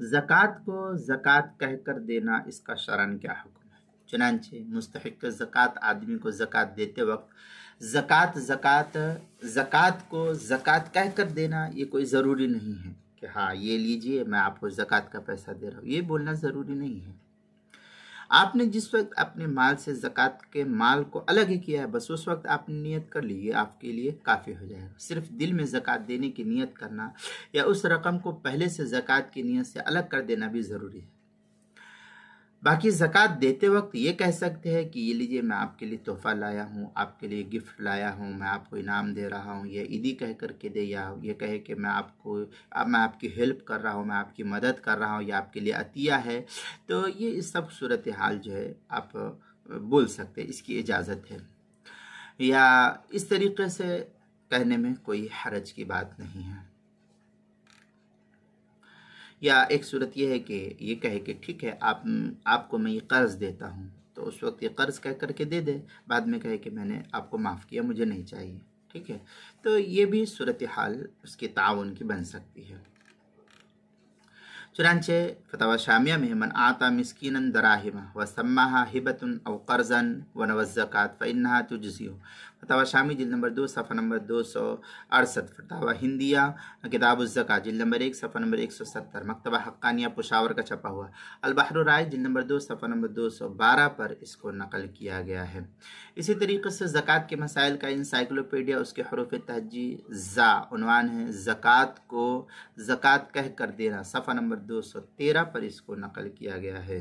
ज़कात को ज़कात कह कर देना इसका शरन क्या हुक्म है। चुनांचे मुस्तहिक ज़कात आदमी को ज़कात देते वक्त ज़कात को ज़कात कह कर देना ये कोई ज़रूरी नहीं है कि हाँ ये लीजिए मैं आपको ज़कात का पैसा दे रहा हूँ, ये बोलना ज़रूरी नहीं है। आपने जिस वक्त अपने माल से ज़कात के माल को अलग ही किया है, बस उस वक्त आपने नियत कर ली, ये आपके लिए काफ़ी हो जाएगा। सिर्फ दिल में ज़कात देने की नियत करना या उस रकम को पहले से ज़कात की नियत से अलग कर देना भी ज़रूरी है। बाकी ज़कात देते वक्त ये कह सकते हैं कि ये लीजिए मैं आपके लिए तोहफ़ा लाया हूँ, आपके लिए गिफ्ट लाया हूँ, मैं आपको इनाम दे रहा हूँ, ये ईदी कह करके दे, या ये कहे कि मैं आपकी हेल्प कर रहा हूँ, मैं आपकी मदद कर रहा हूँ, या आपके लिए अतिया है। तो ये सब सूरत हाल जो है आप बोल सकते हैं, इसकी इजाज़त है, या इस तरीक़े से कहने में कोई हरज की बात नहीं है। या एक सूरत यह है कि ये कहे कि ठीक है आपको मैं ये कर्ज़ देता हूँ, तो उस वक्त ये कर्ज़ कह करके दे दे, बाद में कहे कि मैंने आपको माफ़ किया, मुझे नहीं चाहिए, ठीक है। तो ये भी सूरत हाल उसकी ताउन की बन सकती है। चुनांचे फतवा शामिया में मन आता मिस्कीनन दराहिमा व सम्माहा हिबतुन औ कर्जन व नवज़कात फ़इन्नहा तुजज़िउ। फतवा शामी जिल्द नंबर 2 सफ़ा नंबर 268। फतवा हिंदिया किताबुज़्ज़कात जिल्द नंबर 1 सफ़ा नंबर 170। मकतबा हक्कानिया पुशावर का छपा हुआ अल-बहर राइज जिल्द नंबर 2 सफ़ा नंबर 212 पर इसको नकल किया गया है। इसी तरीके से ज़कात के मसाइल का इंसाइक्लोपीडिया उसके हरूफ तहजी ज़ा उन्वान है ज़कात को ज़कात कह कर देना, सफ़ा नंबर 213 पर इसको नकल किया गया है।